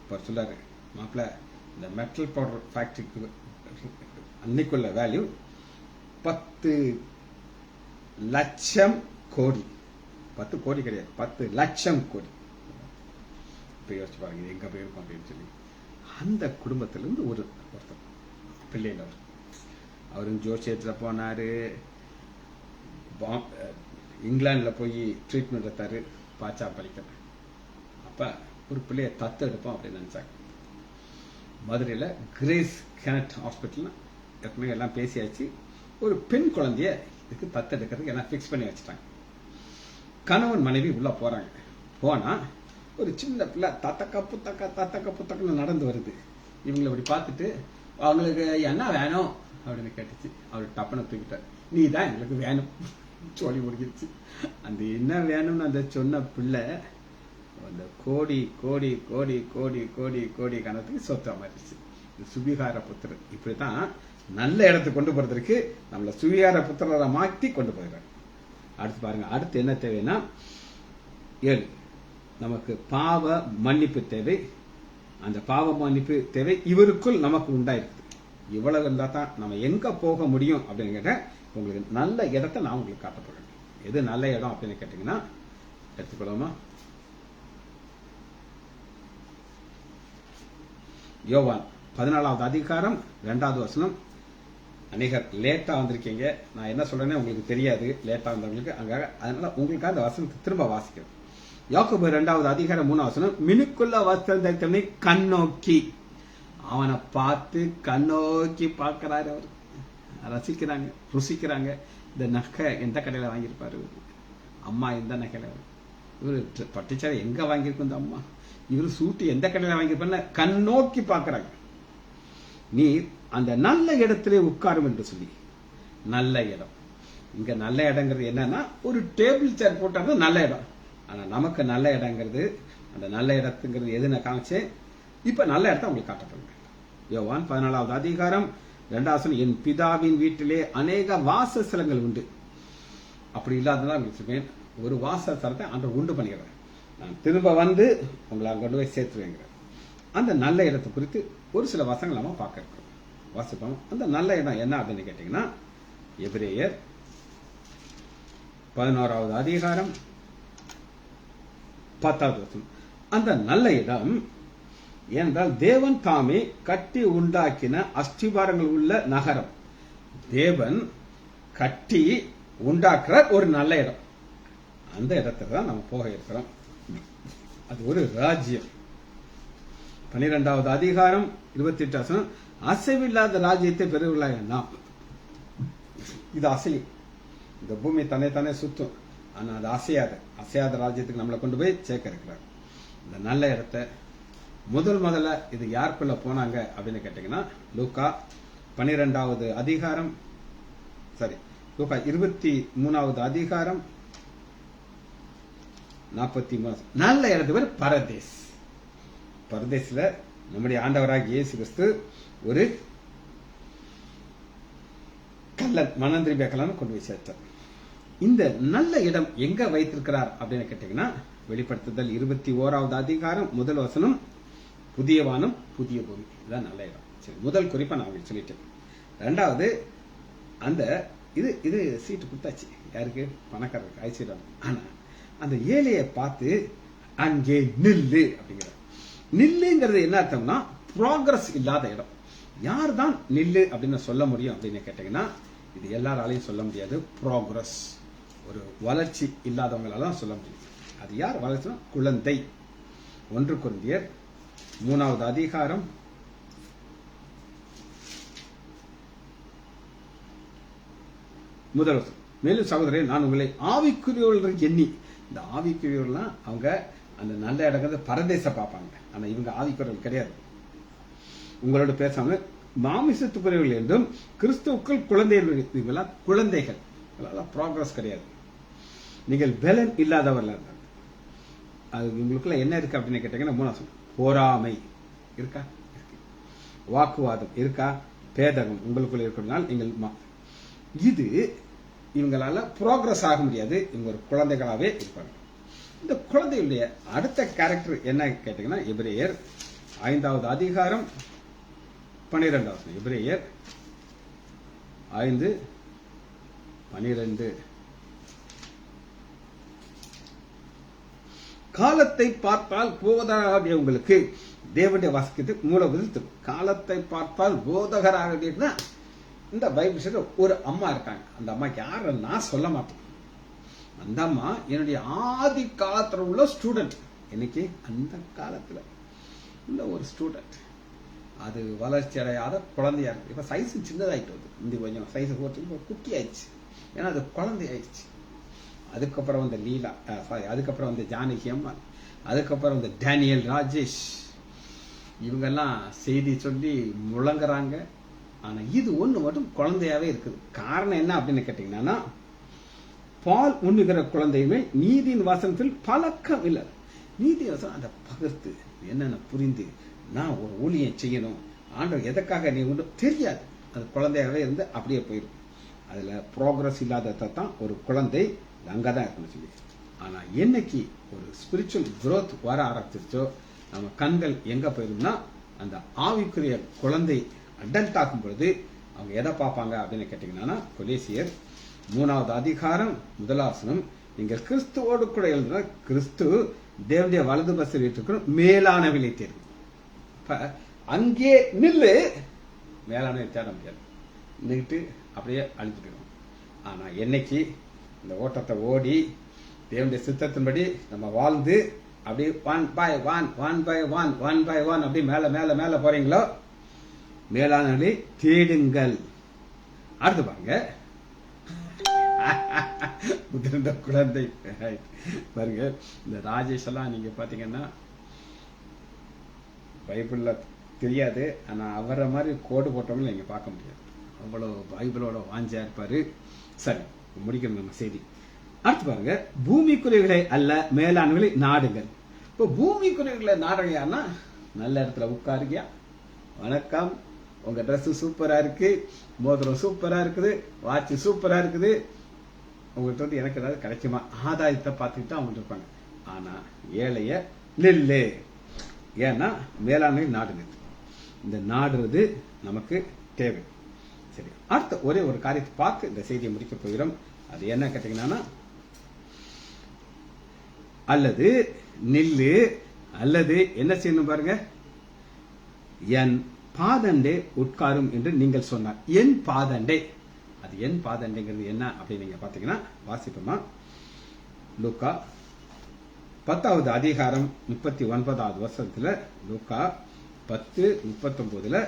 இப்போ சொல்லாரு, மாப்பிள்ள இந்த மெட்டல் பவுடர் ஃபேக்டரிக்கு அன்னைக்குள்ள வேல்யூ 10 லட்சம் கோடி. 10 கோடி கிடையாது, 10 லட்சம் கோடி. இப்போ யோசிச்சு பாருங்க எங்க போயிருக்கோம் அப்படின்னு சொல்லி. அந்த குடும்பத்திலிருந்து ஒருத்தர் பிள்ளைகள் அவரும் ஜோசியத்தில் போனாரு, இங்கிலாந்துல போய் ட்ரீட்மெண்ட் எடுத்தாரு, பாச்சா பழிக்க. அப்ப ஒரு பிள்ளைய தத்து எடுப்போம் அப்படின்னு நினைச்சாங்க. மதுரையில கிரேஸ் கனெக்ட் ஹாஸ்பிட்டல் ஏற்கனவே எல்லாம் பேசியாச்சு. ஒரு பெண் குழந்தைய இதுக்கு தத்து எடுக்கிறதுக்கு எல்லாம் பிக்ஸ் பண்ணி வச்சுட்டாங்க. கணவன் மனைவி உள்ள போறாங்க. போனா ஒரு சின்ன பிள்ளை தத்தக்க புத்தக்கன்னு நடந்து வருது. இவங்களை இப்படி பார்த்துட்டு அவங்களுக்கு என்ன வேணும் அப்படின்னு கேட்டுச்சு. அவர் டப்பனை தூக்கிட்டார், நீ தான் எங்களுக்கு வேணும் சொல்லி முடிஞ்சிருச்சு. அந்த என்ன வேணும்னு அந்த சொன்ன பிள்ளை அந்த கோடி கோடி கோடி கோடி கோடி கோடி கணத்துக்கு சொத்து மாறிடுச்சு. இது சுவிகார புத்திரர். இப்படித்தான் நல்ல இடத்துக்கு கொண்டு போறதுக்கு நம்மள சுவிகார புத்திரரை மாற்றி கொண்டு போயிடுறாங்க. அடுத்து பாருங்க, அடுத்து என்ன தேவைன்னா 7 நமக்கு பாவ மன்னிப்பு தேவை. அந்த பாவ மன்னிப்பு தேவை இவருக்குள் நமக்கு உண்டாயிருக்கு. இவ்வளவு இருந்தா தான் நம்ம எங்க போக முடியும் அப்படின்னு கேட்ட, உங்களுக்கு நல்ல இடத்தை நான் உங்களுக்கு காட்ட போறேன். எது நல்ல இடம் அப்படின்னு கேட்டீங்கன்னா எடுத்துக்கலாமா? யோவான் 14வது அதிகாரம் 2வது வசனம். அநேகர் லேட்டா வந்திருக்கீங்க, நான் என்ன சொல்றேன்னு உங்களுக்கு தெரியாது, லேட்டா வந்தவங்களுக்கு. அதனால உங்களுக்காக அந்த வசனத்தை திரும்ப வாசிக்கிறேன். யாக்கோபு 2வது அதிகாரம் 3வது வசனம். மினுக்குள்ள வஸ்திரம் தரித்தவனை கண்ணோக்கி, அவனை பார்த்து கண்ணோக்கி பார்க்கிறாரு. அவர் ரசிக்கிறாங்க, ருசிக்கிறாங்க. இந்த நகை எந்த கடையில வாங்கியிருப்பாரு, அம்மா எந்த நகையில, இவரு பட்டுச்சாலை எங்க வாங்கியிருக்கும் இந்த அம்மா, இவரு சூட்டி எந்த கடையில வாங்கியிருப்பாரு, கண்ணோக்கி பார்க்கிறாங்க. நீ அந்த நல்ல இடத்திலே உட்காரும் என்று சொல்லி. நல்ல இடம், இங்க நல்ல இடங்கிறது என்னன்னா ஒரு டேபிள் சேர் போட்டா நல்ல இடம். ஆனா நமக்கு நல்ல இடங்கிறது, அந்த நல்ல இடத்துங்கிறது எது நான் காமிச்சேன். இப்ப நல்ல இடத்த உங்களுக்கு காட்டப்படுங்க. யோவான் 14வது அதிகாரம் 2வது வசனம். என் பிதாவின் வீட்டிலே அநேக வாசஸ்தலங்கள் உண்டு. அப்படி இல்லாததான் சொல்றேன், ஒரு வாசஸ்தலத்தை ஆண்டவர் உண்டு பண்ணிக்கிறேன். நான் திரும்ப வந்து உங்களை கொண்டு போய் சேர்த்துவேங்க. அந்த நல்ல இடத்தை குறித்து ஒரு சில வசனங்கள் நம்ம பார்க்க இருக்கிறோம், வாசிப்போம். அந்த நல்ல இடம் என்ன அப்படின்னு கேட்டீங்கன்னா, எபிரேயர் 11வது அதிகாரம் 10வது வசனம். அந்த நல்ல இடம் என்றால் தேவன் தாமே கட்டி உண்டாக்கின அஸ்திபாரங்கள் உள்ள நகரம். தேவன் கட்டி உண்டாக்குற ஒரு நல்ல இடம். அந்த இடத்துல தான் நம்ம போக இருக்கிறோம். அது ஒரு ராஜ்யம். 12வது அதிகாரம் 28வது வசனம். அசைவில்லாத ராஜ்யத்தை பெறுவீர்களாக நாம். இது அசையும், இந்த பூமி தானே சுத்தும், ஆனா அது அசையாத ராஜ்யத்துக்கு நம்மளை கொண்டு போய் சேர்க்க இருக்கிறார். இந்த நல்ல இடத்த முதல்ல இது யாருக்குள்ள போனாங்க அப்படின்னு கேட்டீங்கன்னா, லூக்கா 12வது அதிகாரம், லூக்கா 23வது அதிகாரம் 43. நல்ல இடத்து பேர் பரதேஸ். பரதேஸ்ல நம்முடைய ஆண்டவராகிய இயேசு கிறிஸ்து ஒரு கள்ளன், மனந்திரிபிய கள்ளன் கொண்டு போய் சேர்த்தார். இந்த நல்ல இடம் எங்க வைத்திருக்கிறார் அப்படின்னு கேட்டீங்கன்னா, வெளிப்படுத்துதல் 21வது அதிகாரம் 1வது வசனம். புதிய வானம் புதிய பூமி, இதுதான் நல்ல இடம். சரி, முதல் குறிப்பா நான் உங்களுக்கு சொல்லிட்டேன். 2வது, அந்த இது சீட்டு கொடுத்தாச்சு யாருக்கு, பணக்காரருக்கு ஐசிடம். ஆனா அந்த ஏழையை பார்த்து அங்கே நில்லு அப்படிங்கிற. நில்லுங்கிறது என்ன அர்த்தம்னா, ப்ராக்ரஸ் இல்லாத இடம். யார் தான் நில்லு அப்படின்னு சொல்ல முடியும் அப்படின்னு கேட்டீங்கன்னா, இது எல்லாராலையும் சொல்ல முடியாது. ப்ராக்ரஸ், ஒரு வளர்ச்சி இல்லாதவங்களால சொல்ல முடியும். அது யார் வளர்ச்சினா, குழந்தை. 1 கொரிந்தியர் 3வது அதிகாரம் 1வது வசனம். மேலும் சகோதரரே, நான் உங்களை ஆவிக்குரியவர்கள் எண்ணி. இந்த ஆவிக்குரியவர்கள்லாம் அவங்க அந்த நல்ல இடங்கிறது பரதேச பார்ப்பாங்க. ஆனா இவங்க ஆவிக்குரியவர்கள் கிடையாது. உங்களோட பேசாம மாமிசத்துக்குரியவர்கள் என்றும் கிறிஸ்துவுக்குள் குழந்தைகள். இவங்கெல்லாம் குழந்தைகள், ப்ராக்ரஸ் கிடையாது. நீங்கள் பலன் இல்லாதவர்கள் இருந்தாங்க. அது உங்களுக்குள்ள என்ன இருக்கு அப்படின்னு கேட்டீங்கன்னா 3 பொறாமை இருக்கா, வாக்குவாதம் இருக்கா, பேதகம் உங்களுக்குள்ள இருக்கிறதுனால நீங்கள் இது இவங்களால ப்ரோக்ரஸ் ஆக முடியாது. இவங்க ஒரு குழந்தைகளாவே இருப்பாங்க. இந்த குழந்தைகளுடைய அடுத்த கேரக்டர் என்ன கேட்டீங்கன்னா எபிரேயர் 5வது அதிகாரம் 12வது எபிரேயர் 5:12 காலத்தை பார்த்தால் போதகராகிய உங்களுக்கு தேவனுடைய வாசிக்கிறது மூலவதில் காலத்தை பார்த்தால் போதகராக இந்த பைபிள் ஒரு அம்மா இருக்காங்க. அந்த அம்மாக்கு யாரு நான் சொல்ல மாட்டேன். அந்த அம்மா என்னுடைய ஆதி காலத்துல உள்ள ஸ்டூடெண்ட். இன்னைக்கு அந்த காலத்துல உள்ள ஒரு ஸ்டூடெண்ட். அது வளர்ச்சி அடையாத குழந்தையா இருக்கு. இப்ப சைஸ் சின்னதாயிட்டு வருது. இந்த கொஞ்சம் சைஸ் போட்டு குட்டி ஆயிடுச்சு. ஏன்னா அது குழந்தை ஆயிடுச்சு. அதுக்கப்புறம் வந்து லீலா, அதுக்கப்புறம் வந்து ஜானகி அம்மா, அதுக்கப்புறம் வந்து டேனியல் ராஜேஷ், இவங்கெல்லாம் செய்தி சொல்லி முழங்குறாங்க. ஆனா இது ஒண்ணு மட்டும் குழந்தையாவே இருக்குது. காரணம் என்ன அப்படின்னு கேட்டீங்கன்னா, பால் உண்ணுகிற குழந்தையுமே நீதியின் வசனத்தில் பழக்கம் இல்லை. நீதி வசனம் அதை பகிர்ந்து என்னென்ன புரிந்து நான் ஒரு ஊழியம் செய்யணும், ஆண்டவர் எதற்காக நீ உண்டு தெரியாது. அது குழந்தையாவே இருந்து அப்படியே போயிடும். அதுல ப்ரோக்ரஸ் இல்லாததான் ஒரு குழந்தை அங்கதான் இருக்கணும் சொல்லி. ஆனா என்னைக்கு ஒரு ஸ்பிரிச்சுவல் குரோத் வர ஆரம்பிச்சிருச்சோ நம்ம கண்கள் எங்க போயிரும்னா அந்த ஆவிக்குரிய குழந்தை அடல்ட் ஆகும் பொழுது அவங்க எதை பார்ப்பாங்க அப்படின்னு கேட்டீங்கன்னா கொலேசியர் 3வது அதிகாரம் 1வது வசனம், நீங்கள் கிறிஸ்துவோடு கூட எழுதுனா கிறிஸ்து தேவனுடைய வலது பஸ்ஸில் இருக்கிற மேலானவிலை தேர்வு. அப்ப அங்கே நில்லு, மேலானவை தேட முடியாது. நின்றுட்டு அப்படியே அழிஞ்சு போயிடும். ஆனா என்னைக்கு இந்த ஓட்டத்தை ஓடி தேவனுடைய சித்தத்தின்படி நம்ம வாழ்ந்து அப்படியே 1 by 1 அப்படி மேல மேல மேல போறீங்களோ மேலானவர்களை தேடுங்கள். அடுத்து பாருங்க, முதிர்ந்த குழந்தை பாருங்க. இந்த ராஜேஷ் எல்லாம் நீங்க பாத்தீங்கன்னா பைபிள்ல தெரியாது. ஆனா அவரை மாதிரி கோடு போட்டவங்க நீங்க பார்க்க முடியாது. அவ்வளவு பைபிளோட வாஞ்சியா இருப்பாரு. சரி, முடிக்கணும் நம்ம செய்தி. அடுத்து பாருங்க, பூமிக்குரியவர்களை அல்ல மேலானவர்களை நாடுங்கள். இப்போ பூமிக்குரியவர்களை நாடுகையானா நல்ல இடத்துல உட்காருக்கியா, வணக்கம், உங்க ட்ரெஸ் சூப்பரா இருக்கு, மோதிரம் சூப்பரா இருக்குது, வாட்ச் சூப்பரா இருக்குது, உங்கள்கிட்ட வந்து எனக்கு ஏதாவது கிடைக்குமா, ஆதாயத்தை பார்த்துக்கிட்டு அவங்க இருப்பாங்க. ஆனா ஏழைய நில்லு, ஏன்னா மேலாண்மை நாடுங்க. இந்த நாடுறது நமக்கு தேவை. சரி, அடுத்த ஒரே ஒரு காரியத்தை பார்த்து இந்த செய்தியை முடிக்க போகிறோம். அது என்ன கேட்டீங்கன்னா, அல்லது நில்லு அல்லது என்ன செய்யணும் பாருங்க, என் பாதண்டே உட்காரும் என்று நீங்கள் சொன்னார். என் பாதண்டே, அது என் பாதண்டைங்கிறது என்ன அப்படின்னு நீங்க பாத்தீங்கன்னா வாசிப்போமா. லூக்கா 10வது அதிகாரம் 39வது வசனத்துல, லூக்கா 10:39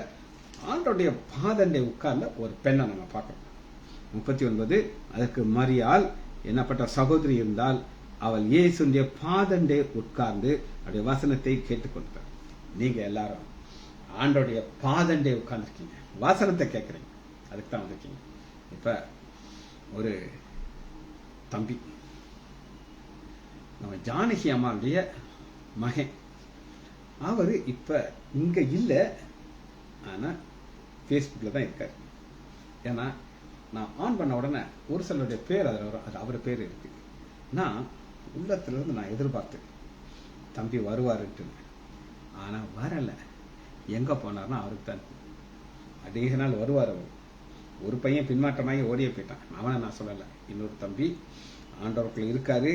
ஆண்டோடைய பாதண்டை உட்கார்ந்த ஒரு பெண்ணை நம்ம பார்க்கிறோம். 39 அதற்கு மரியாள் என்னப்பட்ட சகோதரி இருந்தால் அவள் இயேசுடைய பாதண்டே உட்கார்ந்து அவருடைய வசனத்தை கேட்டுக்கொண்டார். நீங்க எல்லாரும் ஆண்டோடைய பாதண்டே உட்கார்ந்துருக்கீங்க, வசனத்தை கேட்கறீங்க, அதுக்கு தான் வந்திருக்கீங்க. இப்ப ஒரு தம்பி, நம்ம ஜானகி அம்மாவுடைய மகன், அவரு இப்ப இங்க இல்ல, ஆனா பேஸ்புக்ல தான் இருக்காரு. ஏன்னா நான் ஆன் பண்ண உடனே ஒரு சிலருடைய பேர் அதுல வரும், அது அவர் பேர் இருக்கு. நான் உள்ளத்துல இருந்து நான் எதிர்பார்த்தேன் தம்பி வருவாருன்ட்டு. ஆனா வரல. எங்க போனார்னா அவருக்கு தான் அதிக நாள் வருவார். அவர் ஒரு பையன் பின்மாற்றமாகி ஓடியே போயிட்டான், அவனை நான் சொல்லல. இன்னொரு தம்பி ஆண்டவருக்குள்ள இருக்காரு.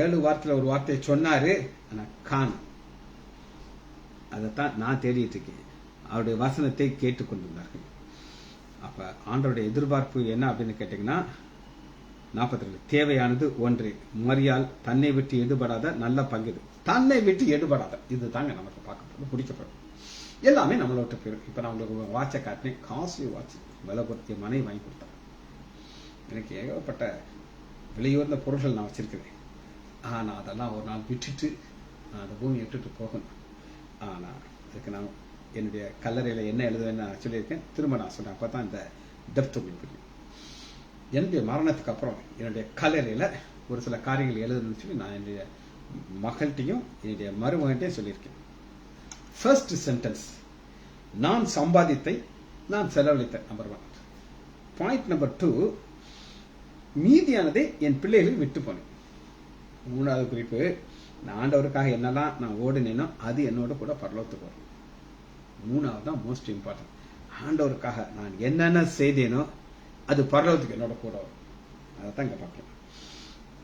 7 வாரத்துல ஒரு வார்த்தையை சொன்னாரு, ஆனா காணோம். அதைத்தான் நான் தேடிட்டு இருக்கேன். அவருடைய வசனத்தை கேட்டுக்கொண்டிருந்தார்கள். அப்ப ஆண்டவருடைய எதிர்பார்ப்பு என்ன அப்படின்னு கேட்டீங்கன்னா 42 தேவையானது ஒன்று, மரியாள் தன்னை விட்டு எடுபடாத நல்ல பங்கிது. தன்னை விட்டு எடுபடாத, இது தாங்க நமக்கு பார்க்கப்படும், பிடிக்கப்படும். எல்லாமே நம்மளை விட்டு போயிடும். இப்ப நான் உங்களுக்கு வாட்சை காட்டினேன், காஸ்ட்லி வாட்ச், விலை கொடுத்த மனைவி வாங்கி கொடுத்தேன். எனக்கு ஏகப்பட்ட விலையுயர்ந்த பொருட்கள் நான் வச்சிருக்கிறேன். ஆனா அதெல்லாம் ஒரு நாள் விட்டுட்டு நான் அந்த பூமியை விட்டுட்டு போகணும். ஆனா அதுக்கு நான் என்னுடைய கல்லறையில என்ன எழுதுவேன்னு நான் சொல்லியிருக்கேன். திரும்ப நான் சொல்றேன், அப்பதான் இந்த டெப்த் உங்களுக்கு புரியும். என்னுடைய மரணத்துக்கு அப்புறம் என்னுடைய கல்லறையில ஒரு சில காரியங்கள் எழுதணும்னு சொல்லி நான் என்னுடைய மகள்கிட்டையும் என்னுடைய மருமகன்ட்டையும் சொல்லியிருக்கேன். ஃபர்ஸ்ட் சென்டென்ஸ், நான் சம்பாதித்தை நான் செலவழித்தேன். நம்பர் 1. பாயிண்ட் நம்பர் 2, மீதியானதை என் பிள்ளைகளுக்கு விட்டு போனேன். 3வது குறிப்பு, நான் ஆண்டவருக்காக என்னெல்லாம் நான் ஓடினேனோ அது என்னோட கூட பரலோகத்துக்கு வரும். 3வது தான் மோஸ்ட் இம்பார்ட்டன்ட். ஆண்டவருக்காக நான் என்னென்ன செய்தேனோ அது பரலோகத்துக்கு என்னோட கூட வரும். அதைத்தான் இங்க பார்க்கலாம்.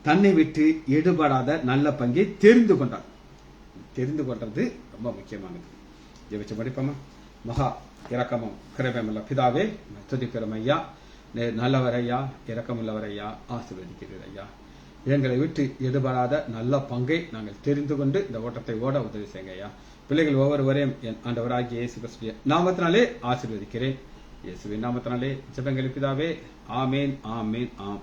தன்னை விட்டு எடுபடாத நல்ல பங்கை தெரிந்து கொண்டார். தெரிந்து கொண்டது ரொம்ப முக்கியமானது. ஜெபிச்சு படிப்போமா? மகா இரக்கமும் கிருபையுமுள்ள பிதாவே, துதிக்கிறோம் ஐயா. நல்லவர் ஐயா, இரக்கமுள்ளவர் ஐயா, ஆசீர்வதிக்கிறீர் ஐயா. எங்களை விட்டு எடுபடாத நல்ல பங்கை நாங்கள் தெரிந்து கொண்டு இந்த ஓட்டத்தை ஓட உதவி செய்யுங்க ஐயா. பிள்ளைகள் ஒவ்வொருவரையும் என் ஆண்டவராகிய இயேசு கிறிஸ்துவின் நாமத்தினாலே ஆசீர்வதிக்கிறேன். இயேசுவின் நாமத்தினாலே ஜெபங்கள் பிதாவே. ஆமேன், ஆமேன், ஆம்.